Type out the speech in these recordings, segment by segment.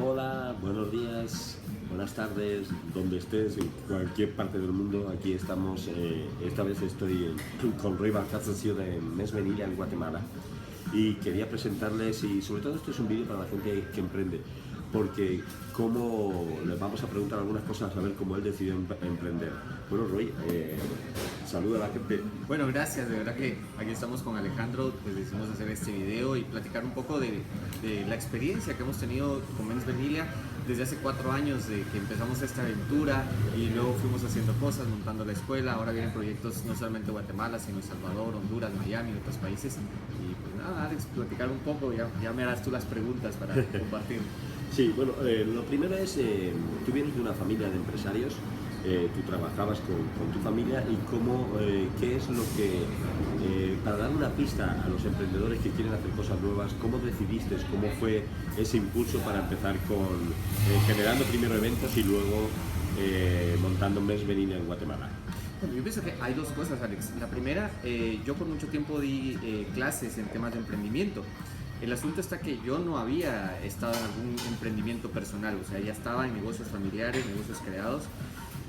Hola, buenos días, buenas tardes, donde estés, en cualquier parte del mundo, aquí estamos. Esta vez estoy con Roy Balcázar de Mes Venilla en Guatemala y quería presentarles, y sobre todo esto es un vídeo para la gente que emprende, porque cómo les vamos a preguntar algunas cosas a ver cómo él decidió emprender. Bueno, Roy, saluda a la gente. Bueno, gracias, de verdad que aquí estamos con Alejandro, pues decidimos hacer este video y platicar un poco de la experiencia que hemos tenido con Men's Venilia desde hace 4 años de que empezamos esta aventura y luego fuimos haciendo cosas, montando la escuela. Ahora vienen proyectos no solamente en Guatemala, sino en Salvador, Honduras, Miami y otros países. Y pues nada, Alex, platicar un poco, ya me harás tú las preguntas para compartir. Sí, bueno, lo primero es, tú vienes de una familia de empresarios, tú trabajabas con tu familia y cómo, qué es lo que, para dar una pista a los emprendedores que quieren hacer cosas nuevas, cómo decidiste, cómo fue ese impulso para empezar con, generando primero eventos y luego montando Mes Venina en Guatemala. Bueno, yo pienso que hay dos cosas, Alex. La primera, yo por mucho tiempo di clases en temas de emprendimiento. El asunto está que yo no había estado en algún emprendimiento personal, o sea, ya estaba en negocios familiares, negocios creados,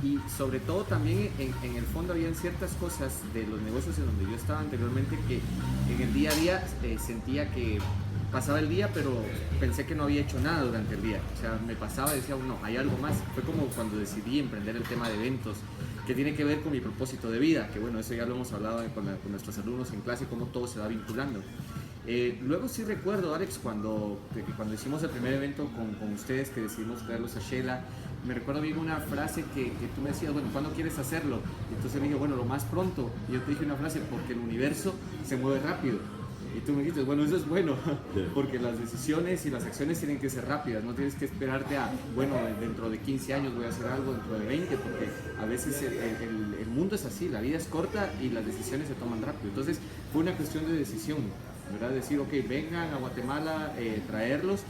y sobre todo también en el fondo habían ciertas cosas de los negocios en donde yo estaba anteriormente que en el día a día sentía que pasaba el día, pero pensé que no había hecho nada durante el día. O sea, me pasaba y decía, no, hay algo más. Fue como cuando decidí emprender el tema de eventos, que tiene que ver con mi propósito de vida, que bueno, eso ya lo hemos hablado con nuestros alumnos en clase, cómo todo se va vinculando. Luego sí recuerdo, Alex, cuando hicimos el primer evento con ustedes, que decidimos traerlos a Shela, me recuerdo bien una frase que tú me decías, bueno, ¿cuándo quieres hacerlo? Y entonces me dije, bueno, lo más pronto. Y yo te dije una frase, porque el universo se mueve rápido. Y tú me dijiste, bueno, eso es bueno, porque las decisiones y las acciones tienen que ser rápidas, no tienes que esperarte a, bueno, dentro de 15 años voy a hacer algo, dentro de 20, porque a veces el mundo es así, la vida es corta y las decisiones se toman rápido. Entonces fue una cuestión de decisión, ¿verdad? Decir, ok, vengan a Guatemala, traerlos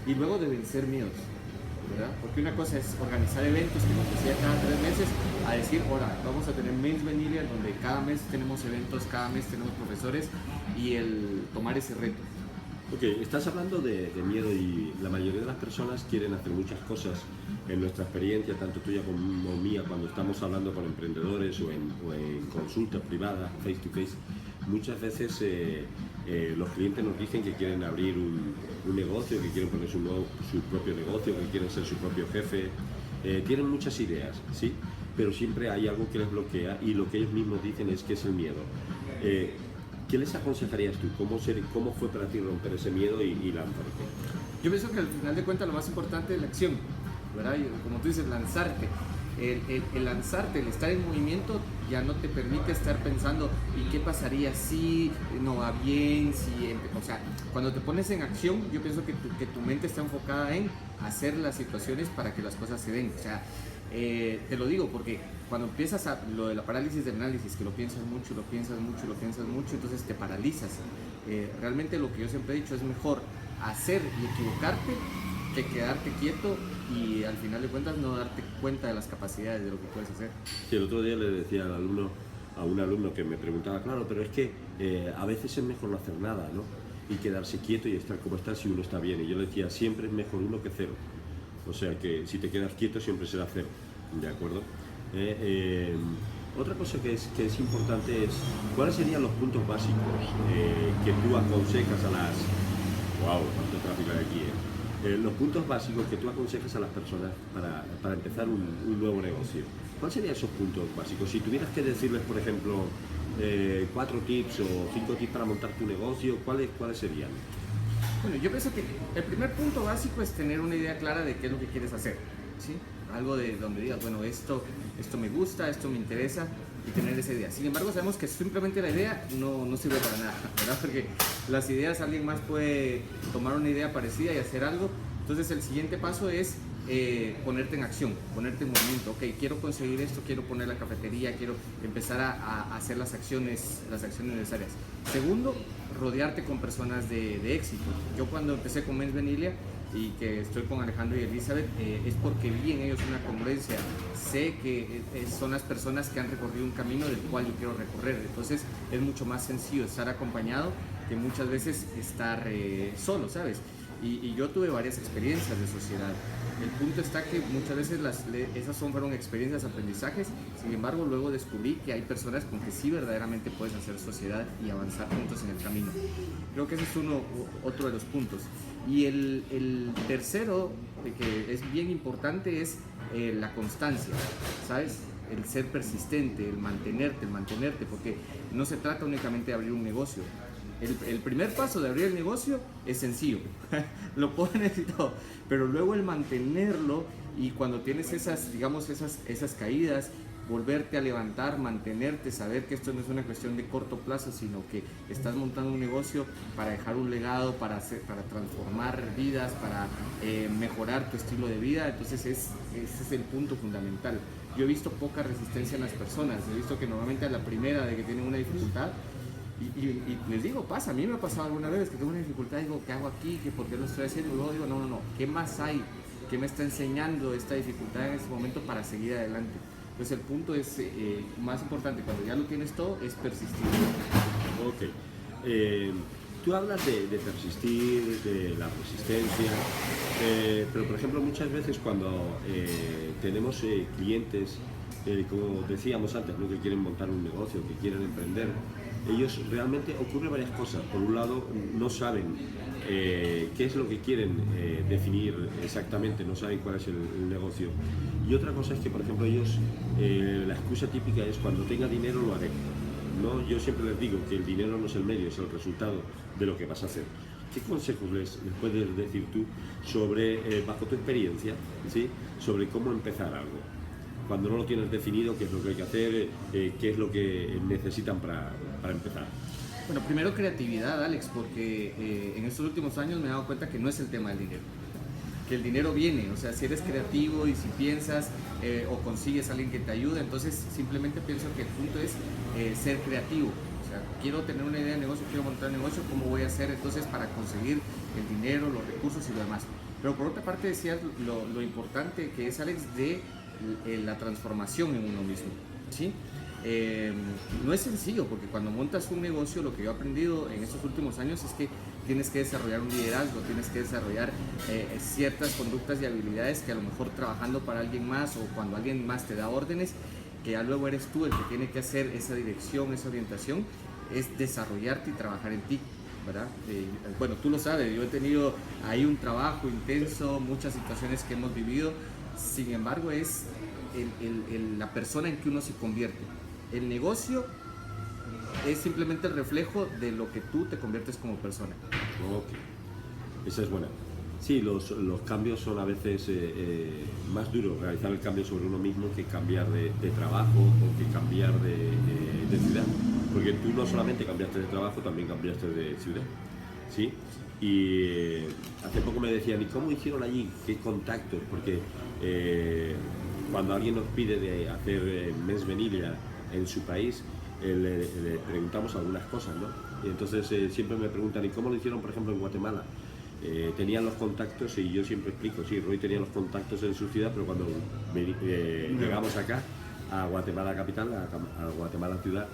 y luego de vencer miedos, ¿verdad? Porque una cosa es organizar eventos que nos decía cada 3 meses, a decir, ahora vamos a tener Men's Venilia, donde cada mes tenemos eventos, cada mes tenemos profesores, y el tomar ese reto. Ok, estás hablando de miedo y la mayoría de las personas quieren hacer muchas cosas. En nuestra experiencia, tanto tuya como mía, cuando estamos hablando con emprendedores o en consultas privadas, face to face, muchas veces los clientes nos dicen que quieren abrir un negocio, que quieren poner su propio negocio, que quieren ser su propio jefe. Tienen muchas ideas, ¿sí? Pero siempre hay algo que les bloquea y lo que ellos mismos dicen es que es el miedo. ¿Qué les aconsejarías tú? ¿Cómo fue para ti romper ese miedo y lanzarte? Yo pienso que al final de cuentas lo más importante es la acción, ¿verdad? Y como tú dices, lanzarte. El lanzarte, el estar en movimiento ya no te permite estar pensando ¿y qué pasaría si no va bien? O sea, cuando te pones en acción, yo pienso que tu mente está enfocada en hacer las situaciones para que las cosas se den. O sea, te lo digo porque cuando empiezas a lo de la parálisis del análisis, que lo piensas mucho, lo piensas mucho, lo piensas mucho, entonces te paralizas. Realmente lo que yo siempre he dicho es mejor hacer y equivocarte que quedarte quieto y al final de cuentas no darte cuenta de las capacidades de lo que puedes hacer. Sí, el otro día le decía a un alumno que me preguntaba, claro, pero es que a veces es mejor no hacer nada, ¿no? Y quedarse quieto y estar como está si uno está bien. Y yo le decía, siempre es mejor uno que cero. O sea que si te quedas quieto siempre será cero, ¿de acuerdo? Otra cosa que es importante es, ¿cuáles serían los puntos básicos que tú aconsejas a las... ¡Wow! ¿Cuánto tráfico hay aquí? Los puntos básicos que tú aconsejas a las personas para empezar un nuevo negocio. ¿Cuáles serían esos puntos básicos? Si tuvieras que decirles, por ejemplo, 4 tips o 5 tips para montar tu negocio, ¿cuáles serían? Bueno, yo pienso que el primer punto básico es tener una idea clara de qué es lo que quieres hacer, ¿sí? Algo de donde digas, bueno, esto me gusta, esto me interesa, y tener esa idea. Sin embargo, sabemos que simplemente la idea no sirve para nada, ¿verdad? Porque las ideas, alguien más puede tomar una idea parecida y hacer algo. Entonces, el siguiente paso es ponerte en acción, ponerte en movimiento. Ok, quiero conseguir esto, quiero poner la cafetería, quiero empezar a hacer las acciones necesarias. Segundo, rodearte con personas de éxito. Yo cuando empecé con Men's Venilia y que estoy con Alejandro y Elizabeth, es porque vi en ellos una congruencia. Sé que son las personas que han recorrido un camino del cual yo quiero recorrer. Entonces es mucho más sencillo estar acompañado que muchas veces estar solo, ¿sabes? Y yo tuve varias experiencias de sociedad. El punto está que muchas veces esas fueron experiencias, aprendizajes. Sin embargo, luego descubrí que hay personas con que sí verdaderamente puedes hacer sociedad y avanzar juntos en el camino. Creo que ese es otro de los puntos. Y el tercero, que es bien importante, es la constancia, ¿sabes? El ser persistente, el mantenerte, porque no se trata únicamente de abrir un negocio. El primer paso de abrir el negocio es sencillo, lo pones y todo, pero luego el mantenerlo, y cuando tienes esas caídas, volverte a levantar, mantenerte, saber que esto no es una cuestión de corto plazo, sino que estás montando un negocio para dejar un legado, para transformar vidas, para mejorar tu estilo de vida. Entonces ese es el punto fundamental. Yo he visto poca resistencia en las personas, he visto que normalmente a la primera de que tienen una dificultad, y les digo, a mí me ha pasado alguna vez que tengo una dificultad, digo, ¿qué hago aquí? ¿Por qué lo estoy haciendo? Y luego digo, no, ¿qué más hay? ¿Qué me está enseñando esta dificultad en este momento para seguir adelante? Entonces el punto es, más importante, cuando ya lo tienes todo, es persistir. Ok. Tú hablas de persistir, de la resistencia, pero por ejemplo muchas veces cuando tenemos clientes, como decíamos antes, ¿no? Que quieren montar un negocio, que quieren emprender, ellos realmente ocurre varias cosas. Por un lado, no saben qué es lo que quieren definir exactamente, no saben cuál es el negocio. Y otra cosa es que, por ejemplo, ellos, la excusa típica es cuando tenga dinero lo haré. ¿No? Yo siempre les digo que el dinero no es el medio, es el resultado de lo que vas a hacer. ¿Qué consejos les puedes decir tú sobre, bajo tu experiencia, ¿sí? Sobre cómo empezar algo? Cuando no lo tienes definido, qué es lo que hay que hacer, qué es lo que necesitan para empezar. Bueno, primero creatividad, Alex, porque en estos últimos años me he dado cuenta que no es el tema del dinero. Que el dinero viene, o sea, si eres creativo y si piensas o consigues a alguien que te ayude, entonces simplemente pienso que el punto es ser creativo. O sea, quiero tener una idea de negocio, quiero montar un negocio, ¿cómo voy a hacer entonces para conseguir el dinero, los recursos y lo demás? Pero por otra parte decías lo importante que es, Alex, de la transformación en uno mismo, ¿sí? No es sencillo, porque cuando montas un negocio, lo que yo he aprendido en estos últimos años es que tienes que desarrollar un liderazgo, tienes que desarrollar ciertas conductas y habilidades que a lo mejor trabajando para alguien más o cuando alguien más te da órdenes, que ya luego eres tú el que tiene que hacer esa dirección, esa orientación, es desarrollarte y trabajar en ti, ¿verdad? Bueno, tú lo sabes, yo he tenido ahí un trabajo intenso, muchas situaciones que hemos vivido, sin embargo es la persona en que uno se convierte. El negocio es simplemente el reflejo de lo que tú te conviertes como persona. Ok, esa es buena. Sí, los cambios son a veces más duros, realizar el cambio sobre uno mismo que cambiar de trabajo o que cambiar de ciudad. Porque tú no solamente cambiaste de trabajo, también cambiaste de ciudad, ¿sí? Y hace poco me decían, ¿y cómo hicieron allí? ¿Qué contactos? Porque cuando alguien nos pide de hacer Mens Venilla en su país, le preguntamos algunas cosas, ¿no? Y entonces siempre me preguntan, ¿y cómo lo hicieron, por ejemplo, en Guatemala? Tenían los contactos y yo siempre explico, sí, Roy tenía los contactos en su ciudad, pero cuando llegamos acá, a Guatemala capital, a Guatemala ciudad,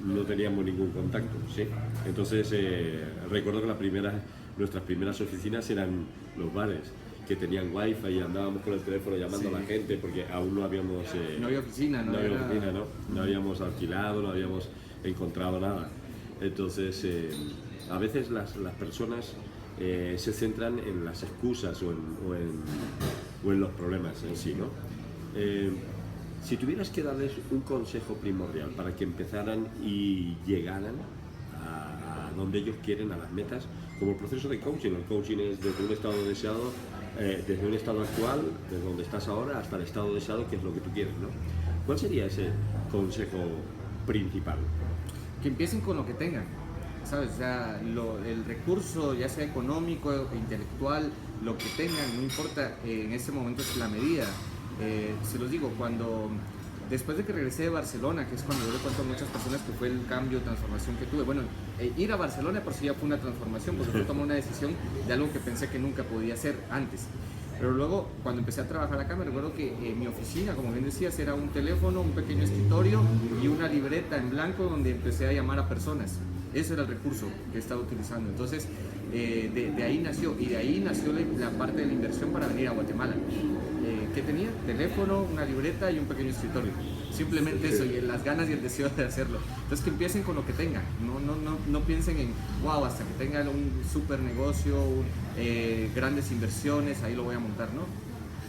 no teníamos ningún contacto, ¿sí? Entonces recuerdo que nuestras primeras oficinas eran los bares, que tenían wifi y andábamos con el teléfono llamando a la gente porque aún no habíamos... no había oficina, ¿no? No habíamos alquilado, no habíamos encontrado nada. Entonces, a veces las personas se centran en las excusas o en los problemas en sí, ¿no? Si tuvieras que darles un consejo primordial para que empezaran y llegaran a donde ellos quieren, a las metas, como el proceso de coaching. El coaching es desde un estado deseado, desde un estado actual, desde donde estás ahora, hasta el estado deseado, que es lo que tú quieres, ¿no? ¿Cuál sería ese consejo principal? Que empiecen con lo que tengan, ¿sabes? O sea, el recurso, ya sea económico, intelectual, lo que tengan, no importa, en ese momento es la medida. Se los digo, después de que regresé de Barcelona, que es cuando yo le cuento a muchas personas que fue el cambio, transformación que tuve. Bueno, ir a Barcelona por sí ya fue una transformación, porque yo tomé una decisión de algo que pensé que nunca podía hacer antes. Pero luego, cuando empecé a trabajar acá, me recuerdo que mi oficina, como bien decías, era un teléfono, un pequeño escritorio y una libreta en blanco donde empecé a llamar a personas. Ese era el recurso que estaba utilizando. Entonces, de ahí nació, y de ahí nació la parte de la inversión para venir a Guatemala. ¿Qué tenía? Teléfono, una libreta y un pequeño escritorio. Simplemente eso, y las ganas y el deseo de hacerlo. Entonces que empiecen con lo que tengan, no piensen en, wow, hasta que tengan un super negocio, grandes inversiones, ahí lo voy a montar, ¿no?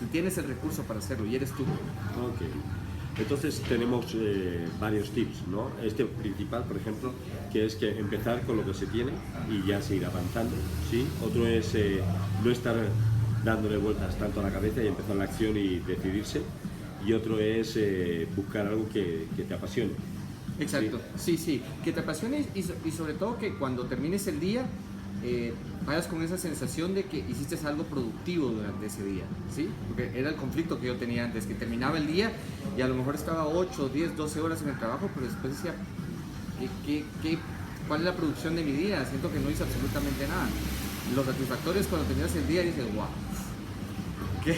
Y tienes el recurso para hacerlo y eres tú. Ok. Entonces tenemos varios tips, ¿no? Este principal, por ejemplo, que es que empezar con lo que se tiene y ya seguir avanzando, ¿sí? Otro es no estar dándole vueltas tanto a la cabeza y empezar la acción y decidirse. Y otro es buscar algo que te apasione. Exacto, sí, que te apasione y sobre todo que cuando termines el día vayas con esa sensación de que hiciste algo productivo durante ese día, ¿sí? Porque era el conflicto que yo tenía antes, que terminaba el día y a lo mejor estaba 8, 10, 12 horas en el trabajo, pero después decía, ¿cuál es la producción de mi día? Siento que no hice absolutamente nada. Lo satisfactorio es cuando terminas el día y dices, wow, qué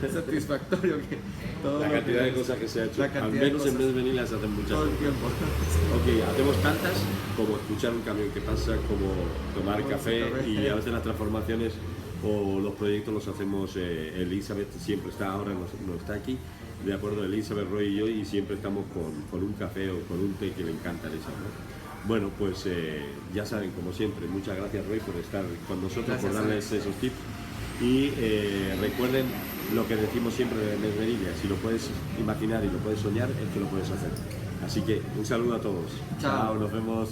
satisfactorio que todo la cantidad de cosas que se ha hecho, al menos en vez de venir las hacen muchas todo el veces. tiempo. Ok, hacemos tantas como escuchar un camión que pasa, como tomar café, y a veces las transformaciones o los proyectos los hacemos, Elizabeth siempre está, ahora no está aquí, de acuerdo, Elizabeth, Roy y yo, y siempre estamos con un café o con un té que le encanta a Elizabeth, ¿no? Bueno, pues ya saben, como siempre, muchas gracias, Roy, por estar con nosotros, Gracias, por darles esos tips. Y recuerden lo que decimos siempre de Mesmerilla, si lo puedes imaginar y lo puedes soñar, es que lo puedes hacer. Así que un saludo a todos. Chao. Nos vemos.